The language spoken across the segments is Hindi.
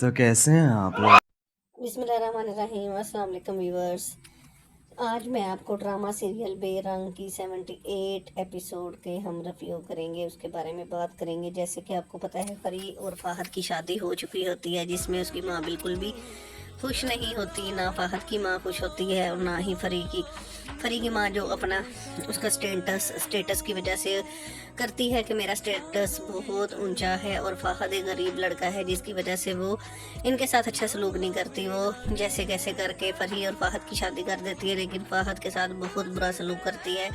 तो कैसे हैं आप लोग? बिस्मिल्लाहिर्रहमानिर्रहीम। अस्सलाम वालेकुम व्यूअर्स। आज मैं आपको ड्रामा सीरियल बेरंग की 78 एपिसोड के हम रिव्यू करेंगे, उसके बारे में बात करेंगे। जैसे कि आपको पता है, परी और फाहद की शादी हो चुकी होती है, जिसमें उसकी माँ बिल्कुल भी खुश नहीं होती। ना फाहद की माँ खुश होती है और ना ही फरी की माँ, जो अपना उसका स्टेटस की वजह से करती है कि मेरा स्टेटस बहुत ऊंचा है और फाहद एक गरीब लड़का है, जिसकी वजह से वो इनके साथ अच्छा सलूक नहीं करती। वो जैसे कैसे करके फरी और फाहद की शादी कर देती है, लेकिन फाहद के साथ बहुत बुरा सलूक करती है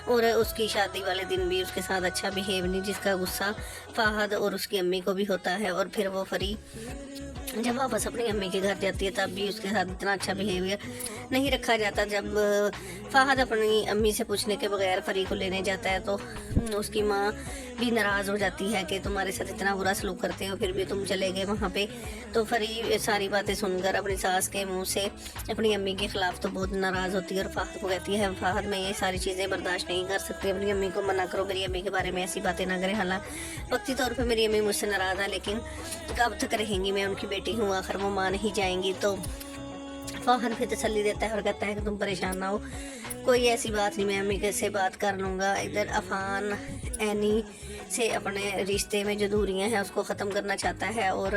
और उसकी शादी वाले दिन भी उसके साथ अच्छा बिहेव नहीं, जिसका गुस्सा फाहद और उसकी अम्मी को भी होता है। और फिर वो फरी जब वापस अपनी अम्मी के घर जाती है, तब भी उसके साथ इतना अच्छा बिहेवियर नहीं रखा जाता। जब फाहद अपनी अम्मी से पूछने के बगैर फरी को लेने जाता है, तो उसकी माँ भी नाराज़ हो जाती है कि तुम्हारे साथ इतना बुरा सलूक करते हो, फिर भी तुम चले गए वहाँ पे। तो फरी सारी बातें सुनकर अपनी सास के मुंह से अपनी अम्मी के ख़िलाफ़ तो बहुत नाराज़ होती है और फाहद को कहती है, फाहद मैं ये सारी चीज़ें बर्दाश्त नहीं कर सकती, अपनी अम्मी को मना करो, मेरी अम्मी के बारे में ऐसी बातें ना करें। हालांकि वक्ती तौर पर मेरी अम्मी मुझसे नाराज़ है, लेकिन कब तक रहेंगी, मैं उनकी बेटी हूँ, आखिर वो मान ही जाएंगी। तो फाहद फिर तसल्ली देता है और कहता है कि तुम परेशान ना हो, कोई ऐसी बात नहीं, मैं अम्मी से बात कर लूँगा। इधर अफान एनी से अपने रिश्ते में जो दूरियां हैं उसको ख़त्म करना चाहता है और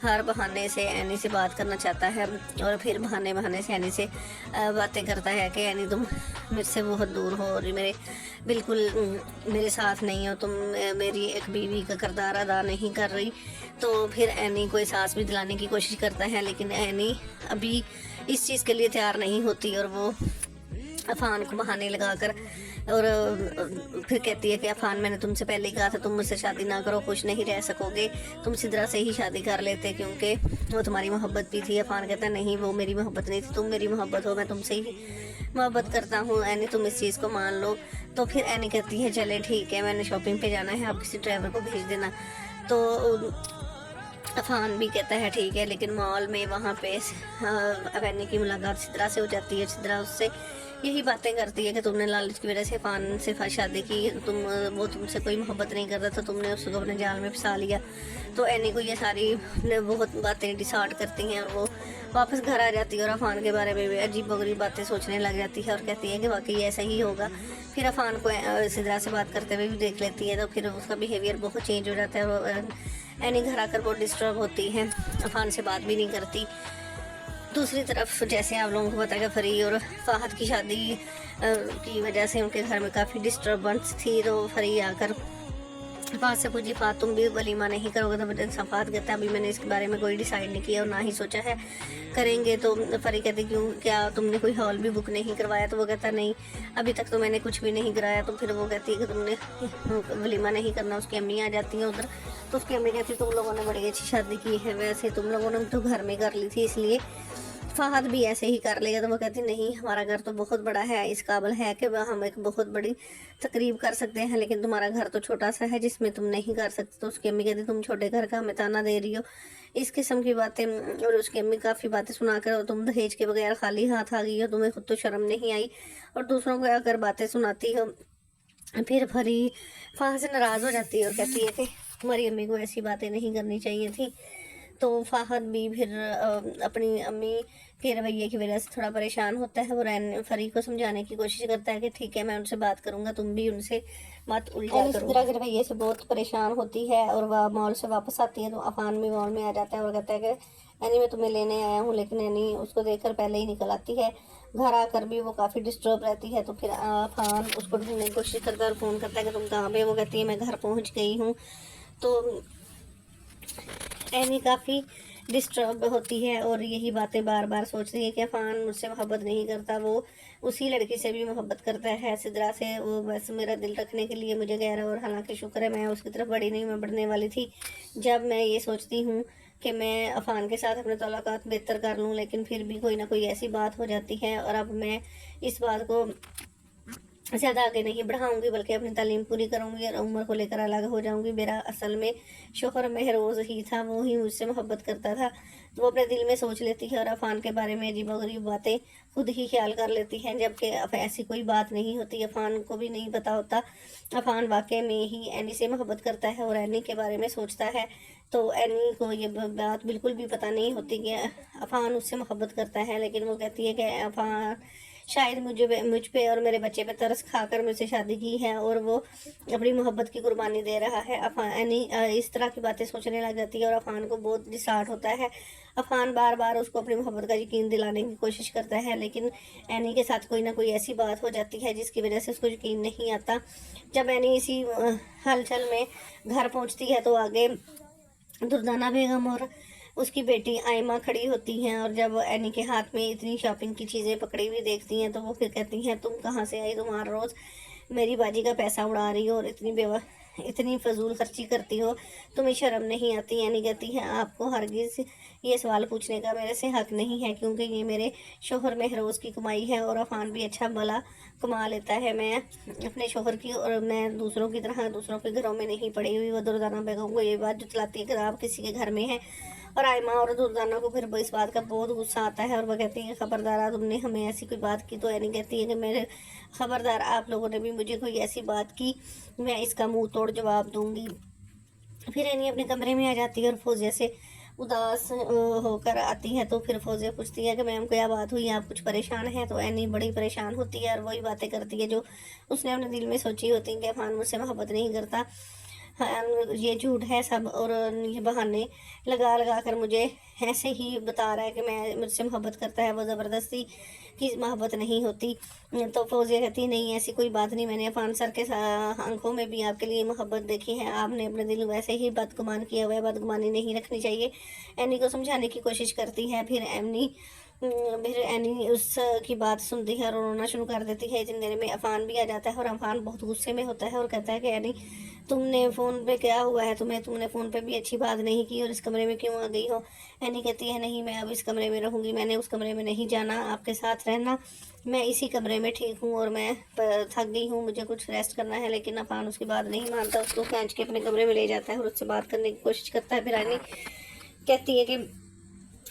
हर बहाने से एनी से बात करना चाहता है, और फिर बहाने बहाने से एनी से बातें करता है कि एनी तुम मेरे से बहुत दूर हो और मेरे बिल्कुल मेरे साथ नहीं हो, तुम मेरी एक बीवी का किरदार अदा नहीं कर रही। तो फिर एनी को एहसास भी दिलाने की कोशिश करता है, लेकिन एनी अभी इस चीज़ के लिए तैयार नहीं होती और वो अफान को बहाने लगाकर और फिर कहती है कि अफान मैंने तुमसे पहले ही कहा था तुम मुझसे शादी ना करो, खुश नहीं रह सकोगे, तुम सिद्रा से ही शादी कर लेते क्योंकि वो तुम्हारी मोहब्बत भी थी। अफान कहता है नहीं, वो मेरी मोहब्बत नहीं थी, तुम मेरी मोहब्बत हो, मैं तुमसे ही मोहब्बत करता हूँ एनी, तुम इस चीज़ को मान लो। तो फिर एनी कहती है चले ठीक है, मैंने शॉपिंग पे जाना है, आप किसी ड्राइवर को भेज देना। तो अफान भी कहता है ठीक है, लेकिन मॉल में वहाँ पे अफानी की मुलाकात सिद्रा से हो जाती है। सिद्रा उससे यही बातें करती है कि तुमने लालच की वजह से अफान से शादी की, वो तुमसे कोई मोहब्बत नहीं करता, तो तुमने उसको अपने जाल में फंसा लिया। तो एनी को ये सारी बहुत बातें डिसाइड करती हैं और वो वापस घर आ जाती है और अफान के बारे में भी अजीब वगरीब बातें सोचने लग जाती है और कहती है कि वाकई ऐसा ही होगा। फिर अफान को सिद्रा से बात करते हुए भी देख लेती है, तो फिर उसका बिहेवियर बहुत चेंज हो जाता है और एनी घर आकर बहुत डिस्टर्ब होती है, अफान से बात भी नहीं करती। दूसरी तरफ जैसे आप लोगों को पता है कि फरी और फाहद की शादी की वजह से उनके घर में काफ़ी डिस्टर्बेंस थी, तो फरी आकर फाहद से पूछी, फाहद तुम भी वलीमा नहीं करोगे? तो मुझे फाहद कहता है अभी मैंने इसके बारे में कोई डिसाइड नहीं किया और ना ही सोचा है करेंगे। तो फरी कहती क्यों, क्या तुमने कोई हॉल भी बुक नहीं करवाया? तो वो कहता नहीं, अभी तक तो मैंने कुछ भी नहीं कराया। तो फिर वो कहती है कि तुमने वलीमा नहीं करना। उसकी अम्मी आ जाती है उधर, तो उसकी अम्मी कहती तुम लोगों ने बड़ी अच्छी शादी की है, वैसे तुम लोगों ने तो घर में कर ली थी, इसलिए फाहद भी ऐसे ही कर लेगा। तो वो कहती नहीं, हमारा घर तो बहुत बड़ा है, इस काबिल है कि वह हम एक बहुत बड़ी तकरीब कर सकते हैं, लेकिन तुम्हारा घर तो छोटा सा है जिसमें तुम नहीं कर सकते। तो उसकी अम्मी कहती तुम छोटे घर का हमें ताना दे रही हो, इस किस्म की बातें। और उसकी अम्मी काफ़ी बातें सुनाकर तुम दहेज के बगैर खाली हाथ आ गई हो, तुम्हें खुद तो शर्म नहीं आई और दूसरों को अगर बातें सुनाती हो। फिर फरी फाहद से नाराज़ हो जाती है और कहती है कि तुम्हारी अम्मी को ऐसी बातें नहीं करनी चाहिए थी। तो फाहद भी फिर अपनी अम्मी के रवैये की वजह से थोड़ा परेशान होता है। वो रैन फरी को समझाने की कोशिश करता है कि ठीक है मैं उनसे बात करूंगा, तुम भी उनसे मत उलझा करो। सिद्रा के रवैये से बहुत परेशान होती है और वह मॉल से वापस आती है, तो अफान भी मॉल में आ जाता है और कहता है कि एनी मैं तुम्हें लेने आया हूँ, लेकिन एनी उसको देखकर पहले ही निकल आती है। घर आकर भी वो काफ़ी डिस्टर्ब रहती है, तो फिर अफान उसको ढूंढने की कोशिश करता है और फ़ोन करता है कि तुम कहाँ पे? वो कहती है मैं घर पहुँच गई हूँ। तो एनी काफ़ी डिस्टर्ब होती है और यही बातें बार बार सोचती है कि अफान मुझसे मोहब्बत नहीं करता, वो उसी लड़की से भी मोहब्बत करता है, सिद्रा से। वो बस मेरा दिल रखने के लिए मुझे कह रहा है और हालांकि शुक्र है मैं उसकी तरफ बड़ी नहीं, मैं बढ़ने वाली थी। जब मैं ये सोचती हूँ कि मैं अफान के साथ अपने तलाक़ात बेहतर कर लूँ, लेकिन फिर भी कोई ना कोई ऐसी बात हो जाती है और अब मैं इस बात को ज़्यादा आगे नहीं बढ़ाऊंगी, बल्कि अपनी तालीम पूरी करूंगी और उम्र को लेकर अलग हो जाऊंगी। मेरा असल में शोहर महरोज़ ही था, वो ही मुझसे मोहब्बत करता था। वो अपने दिल में सोच लेती है और अफान के बारे में अजीबोगरीब बातें खुद ही ख्याल कर लेती हैं, जबकि अब ऐसी कोई बात नहीं होती। अफान को भी नहीं पता होता अफान वाकई में ही एनी से मोहब्बत करता है और एनी के बारे में सोचता है। तो एनी को ये बात बिल्कुल भी पता नहीं होती कि अफान उससे मोहब्बत करता है, लेकिन वो कहती है कि अफान शायद मुझ पे और मेरे बच्चे पे तरस खाकर मुझसे शादी की है और वो अपनी मोहब्बत की कुर्बानी दे रहा है। अफान एनी इस तरह की बातें सोचने लग जाती है और अफान को बहुत डिसहार्ट होता है। अफान बार बार उसको अपनी मोहब्बत का यकीन दिलाने की कोशिश करता है, लेकिन एनी के साथ कोई ना कोई ऐसी बात हो जाती है जिसकी वजह से उसको यकीन नहीं आता। जब एनी इसी हलचल में घर पहुंचती है तो आगे दुर्दाना बेगम और उसकी बेटी आयमा खड़ी होती हैं, और जब एनी के हाथ में इतनी शॉपिंग की चीज़ें पकड़ी हुई देखती हैं तो वो फिर कहती हैं, तुम कहाँ से आई, तुम हर रोज़ मेरी बाजी का पैसा उड़ा रही हो और इतनी फजूल खर्ची करती हो, तुम्हें शर्म नहीं आती। एनी कहती है, आपको हरगिज़ ये सवाल पूछने का मेरे से हक नहीं है, क्योंकि ये मेरे शोहर महरोज़ की कमाई है और अफान भी अच्छा भला कमा लेता है। मैं अपने शोहर की और मैं दूसरों की तरह दूसरों के घरों में नहीं पड़ी हुई। वो दुर्दाना बेगम को ये बात जुटलाती है कि आप किसी के घर में है, और आयमा और दुर्दाना को फिर इस बात का बहुत गुस्सा आता है और वह कहती है, खबरदार तुमने हमें ऐसी कोई बात की। तो एनी कहती है कि मेरे खबरदार, आप लोगों ने भी मुझे कोई ऐसी बात की, मैं इसका मुंह तोड़ जवाब दूंगी। फिर एनी अपने कमरे में आ जाती है और फौजिया से उदास होकर आती है। तो फिर फौजिया पूछती है कि मैम क्या बात हुई, आप कुछ परेशान हैं। तो एनी बड़ी परेशान होती है और वही बातें करती है जो उसने अपने दिल में सोची होती है कि अफान मुझसे मोहब्बत नहीं करता, हाँ, ये झूठ है सब, और ये बहाने लगा लगा कर मुझे ऐसे ही बता रहा है कि मैं मुझसे मोहब्बत करता है, वो ज़बरदस्ती की मोहब्बत नहीं होती। तो फौजिया कहती नहीं, ऐसी कोई बात नहीं, मैंने अफान सर के आंखों में भी आपके लिए मोहब्बत देखी है, आपने अपने दिल वैसे ही बदगुमान किया हुआ है, बदगुमानी नहीं रखनी चाहिए। एनी को समझाने की कोशिश करती है। फिर एनी उस की बात सुनती है और रोना शुरू कर देती है। इतनी देर में अफान भी आ जाता है और अफान बहुत गुस्से में होता है और कहता है कि एनी, तुमने फ़ोन पे क्या हुआ है तुम्हें, तुमने फ़ोन पे भी अच्छी बात नहीं की और इस कमरे में क्यों आ गई हो। एनी कहती है, नहीं मैं अब इस कमरे में रहूँगी, मैंने उस कमरे में नहीं जाना, आपके साथ रहना, मैं इसी कमरे में ठीक हूँ और मैं थक गई हूँ, मुझे कुछ रेस्ट करना है। लेकिन अफान उसकी बात नहीं मानता, उसको खींच के अपने कमरे में ले जाता है और उससे बात करने की कोशिश करता है। फिर एनी कहती है कि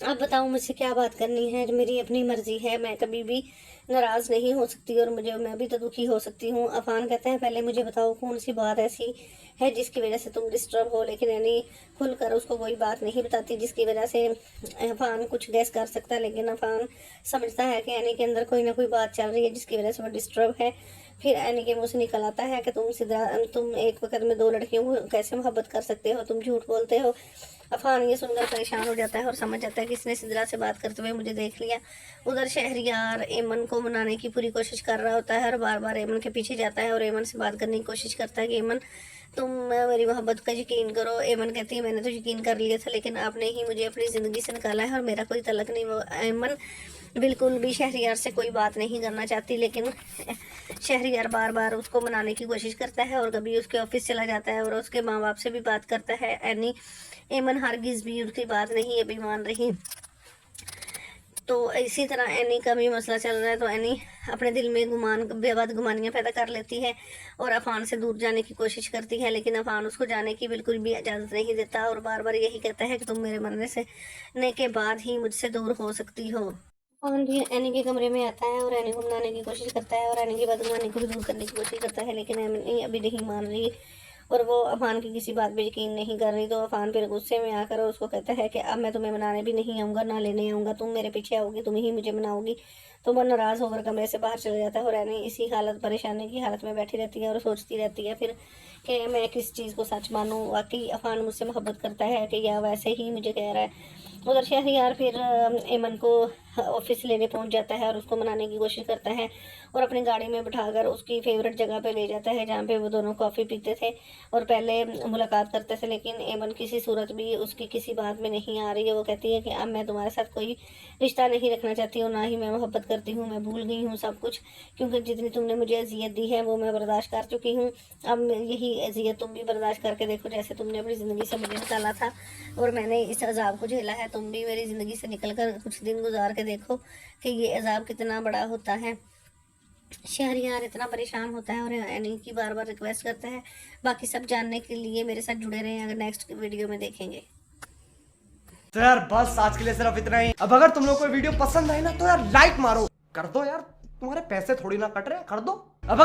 अब बताओ मुझसे क्या बात करनी है, मेरी अपनी मर्जी है, मैं कभी भी नाराज़ नहीं हो सकती और मैं भी तो दुखी हो सकती हूँ। अफान कहते हैं, पहले मुझे बताओ कौन सी बात ऐसी है जिसकी वजह से तुम डिस्टर्ब हो। लेकिन यानी खुलकर उसको कोई बात नहीं बताती जिसकी वजह से अफान कुछ गैस कर सकता है, लेकिन अफान समझता है कि एनी के अंदर कोई ना कोई बात चल रही है जिसकी वजह से वो डिस्टर्ब है। फिर एनी के मुँह से निकल आता है कि तुम एक वक्त में दो लड़कियों को कैसे मोहब्बत कर सकते हो, तुम झूठ बोलते हो। अफान ये सुनकर परेशान हो जाता है और समझ जाता है कि इसने सिद्रा से बात करते हुए मुझे देख लिया। उधर शहरियार एमन को मनाने की पूरी कोशिश कर रहा होता है और बार बार एमन के पीछे जाता है और एमन से बात करने की कोशिश करता है कि एमन तुम मेरी मोहब्बत का यकीन करो। एमन कहती है, मैंने तो यकीन कर लिया था, लेकिन आपने ही मुझे अपनी ज़िंदगी से निकाला है और मेरा कोई तलक नहीं। वो एमन बिल्कुल भी शहरियार से कोई बात नहीं करना चाहती, लेकिन शहरियार बार बार उसको मनाने की कोशिश करता है और कभी उसके ऑफिस चला जाता है और उसके माँ बाप से भी बात करता है। एमन हरगिज़ भी उसकी बात नहीं अभी मान रही। तो इसी तरह एनी का भी मसला चल रहा है। तो एनी अपने दिल में बदगुमानियाँ पैदा कर लेती है और अफान से दूर जाने की कोशिश करती है, लेकिन अफान उसको जाने की बिल्कुल भी इजाज़त नहीं देता और बार बार यही कहता है कि तुम मेरे मरने के बाद ही मुझसे दूर हो सकती हो। अफान भी एनी के कमरे में आता है और एनी को मनाने की कोशिश करता है और एनी की बदगुमानी को भी दूर करने की कोशिश करता है, लेकिन एनी अभी नहीं मान रही और वो अफान की किसी बात पे यकीन नहीं कर रही। तो अफान फिर गुस्से में आकर उसको कहता है कि अब मैं तुम्हें मनाने भी नहीं आऊँगा, ना लेने आऊँगा, तुम मेरे पीछे आओगी, तुम ही मुझे मनाओगी। तो वो नाराज़ होकर कमरे से बाहर चला जाता है और एनी इसी परेशानी की हालत में बैठी रहती है और सोचती रहती है फिर कि मैं किस चीज़ को सच मानूँ, वाकई अफान मुझसे मोहब्बत करता है कि या वैसे ही मुझे कह रहा है। उधर शहरियार फिर एमन को ऑफिस लेने पहुंच जाता है और उसको मनाने की कोशिश करता है और अपनी गाड़ी में बिठाकर उसकी फेवरेट जगह पे ले जाता है जहाँ पे वो दोनों कॉफ़ी पीते थे और पहले मुलाकात करते थे। लेकिन एमन किसी सूरत भी उसकी किसी बात में नहीं आ रही है। वो कहती है कि अब मैं तुम्हारे साथ कोई रिश्ता नहीं रखना चाहती हूँ, ना ही मैं मोहब्बत करती हूँ, मैं भूल गई हूँ सब कुछ, क्योंकि जितनी तुमने मुझे अजियत दी है वो मैं बर्दाश्त कर चुकी हूँ। अब यही अजियत तुम भी बर्दाश्त करके देखो, जैसे तुमने अपनी ज़िंदगी से मुझे निकाला था और मैंने इस अजाब को झेला है, तुम भी मेरी ज़िंदगी से निकल कर कुछ दिन गुजार के देखो कि ये अजाब कितना बड़ा होता है। शहरियार इतना परेशान होता है और एनी की बार बार रिक्वेस्ट करता है। बाकी सब जानने के लिए मेरे साथ जुड़े रहें, अगर नेक्स्ट वीडियो में देखेंगे। तो यार बस आज के लिए सिर्फ इतना ही। अब अगर तुम लोग को वीडियो पसंद आए ना तो यार लाइक मारो, कर दो यार, तुम्हारे पैसे थोड़ी ना कट रहे, कर दो। अब